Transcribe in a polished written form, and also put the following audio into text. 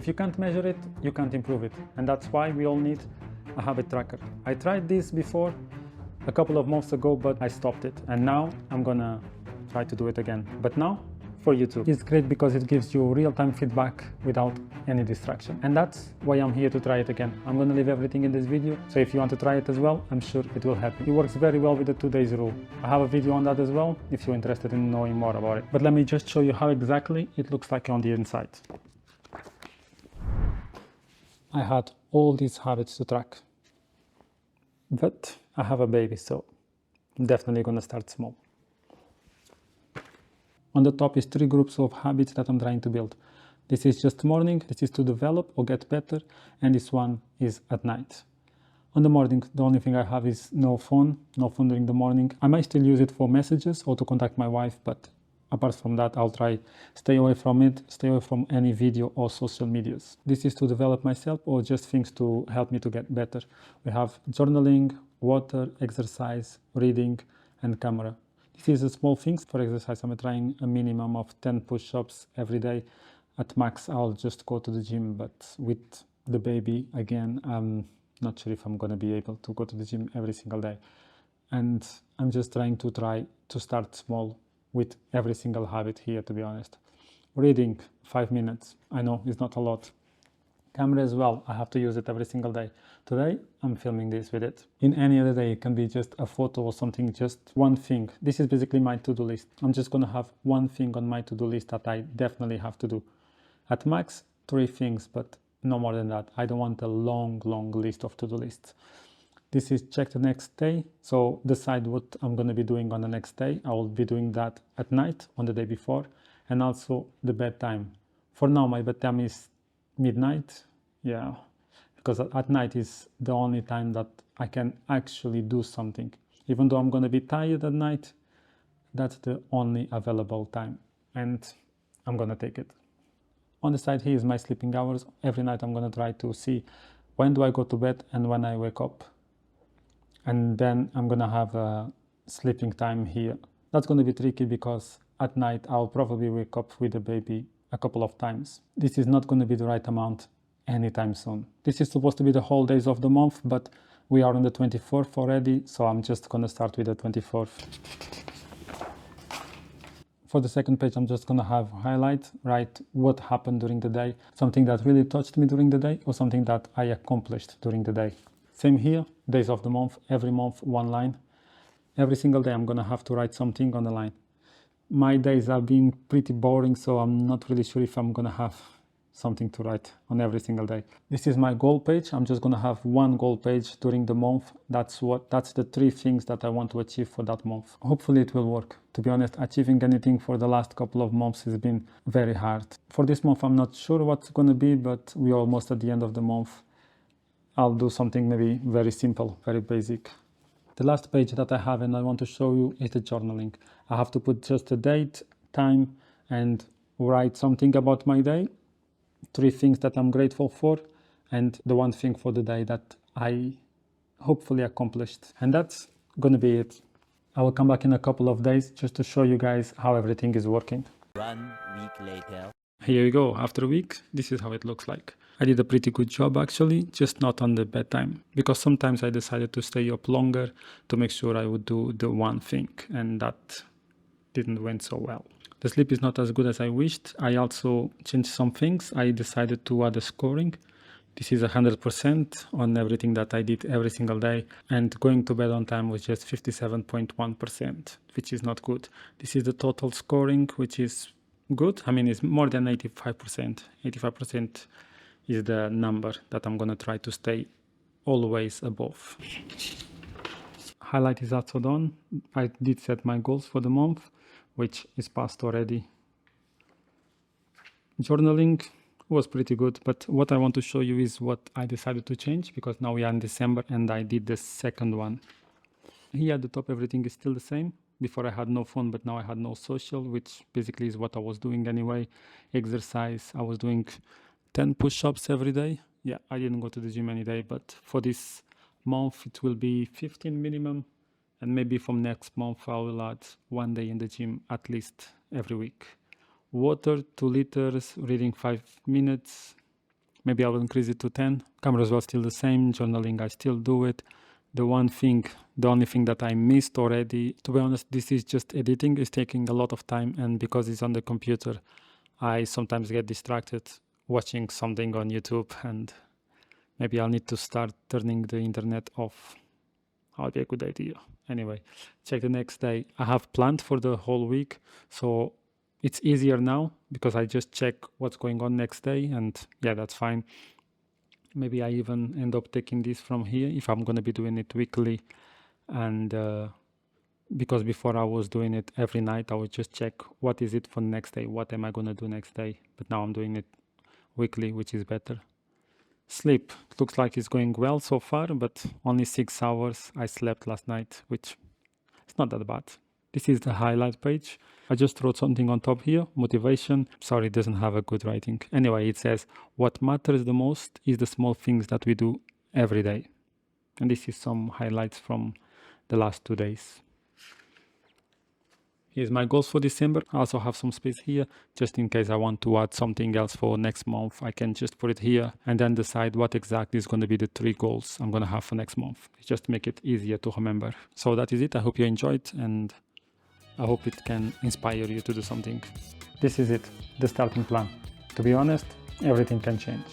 If you can't measure it, you can't improve it. And that's why we all need a habit tracker. I tried this before a couple of months ago, but I stopped it. And now I'm gonna try to do it again. But now, for you too. It's great because it gives you real-time feedback without any distraction. And that's why I'm here to try it again. I'm gonna leave everything in this video, so if you want to try it as well, I'm sure it will help you. It works very well with the 2 days rule. I have a video on that as well, if you're interested in knowing more about it. But let me just show you how exactly it looks like on the inside. I had all these habits to track, but I have a baby, so I'm definitely gonna start small. On the top is 3 groups of habits that I'm trying to build. This is just morning, this is to develop or get better, and this one is at night. On the morning, the only thing I have is no phone during the morning. I might still use it for messages or to contact my wife, but apart from that, I'll try stay away from it, stay away from any video or social medias. This is to develop myself or just things to help me to get better. We have journaling, water, exercise, reading, and camera. This is small things. For exercise, I'm trying a minimum of 10 push-ups every day. At max, I'll just go to the gym, but with the baby, again, I'm not sure if I'm gonna be able to go to the gym every single day. And I'm just trying to start small with every single habit here, to be honest. Reading, 5 minutes. I know it's not a lot. Camera as well, I have to use it every single day. Today, I'm filming this with it. In any other day, it can be just a photo or something, just one thing. This is basically my to-do list. I'm just gonna have one thing on my to-do list that I definitely have to do. At max, 3 things, but no more than that. I don't want a long list of to-do lists. This is check the next day, so decide what I'm gonna be doing on the next day. I will be doing that at night, on the day before, and also the bedtime. For now, my bedtime is midnight, yeah, because at night is the only time that I can actually do something. Even though I'm going to be tired at night, that's the only available time, and I'm going to take it. On the side here is my sleeping hours. Every night I'm going to try to see when do I go to bed and when I wake up, and then I'm going to have a sleeping time here. That's going to be tricky because at night I'll probably wake up with the baby a couple of times. This is not going to be the right amount anytime soon. This is supposed to be the whole days of the month, but we are on the 24th already, so I'm just going to start with the 24th. For the second page, I'm just going to have write what happened during the day, something that really touched me during the day, or something that I accomplished during the day. Same here, days of the month, every month, one line. Every single day, I'm going to have to write something on the line. My days have been pretty boring, so I'm not really sure if I'm gonna have something to write on every single day. This is my goal page. I'm just gonna have one goal page during the month. That's the 3 things that I want to achieve for that month. Hopefully it will work. To be honest, achieving anything for the last couple of months has been very hard. For this month, I'm not sure what's gonna be, but we're almost at the end of the month. I'll do something maybe very simple, very basic. The last page that I have and I want to show you is the journaling. I have to put just a date, time, and write something about my day, 3 things that I'm grateful for, and the 1 thing for the day that I hopefully accomplished. And that's gonna be it. I will come back in a couple of days just to show you guys how everything is working. 1 week later. Here you go. After a week, this is how it looks like. I did a pretty good job actually, just not on the bedtime, because sometimes I decided to stay up longer to make sure I would do the one thing, and that didn't went so well. The sleep is not as good as I wished. I also changed some things. I decided to add a scoring. This is 100% on everything that I did every single day, and going to bed on time was just 57.1%, which is not good. This is the total scoring, which is good. I mean, it's more than 85%. 85% is the number that I'm gonna try to stay always above. Highlight is also done. I did set my goals for the month, which is passed already. Journaling was pretty good, but what I want to show you is what I decided to change, because now we are in December and I did the second one. Here at the top, everything is still the same. Before I had no phone, but now I had no social, which basically is what I was doing anyway. Exercise, I was doing 10 push-ups every day. Yeah, I didn't go to the gym any day, but for this month it will be 15 minimum, and maybe from next month I will add 1 day in the gym at least every week. Water 2 liters, reading 5 minutes, Maybe I will increase it to 10. Cameras were still the same. Journaling, I still do it. The only thing that I missed already, to be honest, this is just editing. It's taking a lot of time, and because it's on the computer, I sometimes get distracted watching something on YouTube, and maybe I'll need to start turning the internet off. That would be a good idea. Anyway, check the next day. I have planned for the whole week, so it's easier now because I just check what's going on next day, and yeah, that's fine. Maybe I even end up taking this from here if I'm going to be doing it weekly. And because before I was doing it every night, I would just check what is it for the next day, what am I going to do next day. But now I'm doing it weekly, which is better. Sleep looks like it's going well so far, but only 6 hours I slept last night, which is not that bad. This is the highlight page. I just wrote something on top here, motivation. Sorry, it doesn't have a good writing. Anyway, it says, what matters the most is the small things that we do every day. And this is some highlights from the last 2 days. Here's my goals for December. I also have some space here, just in case I want to add something else for next month. I can just put it here and then decide what exactly is going to be the 3 goals I'm going to have for next month. Just to make it easier to remember. So that is it. I hope you enjoyed, and I hope it can inspire you to do something. This is it, the starting plan. To be honest, everything can change.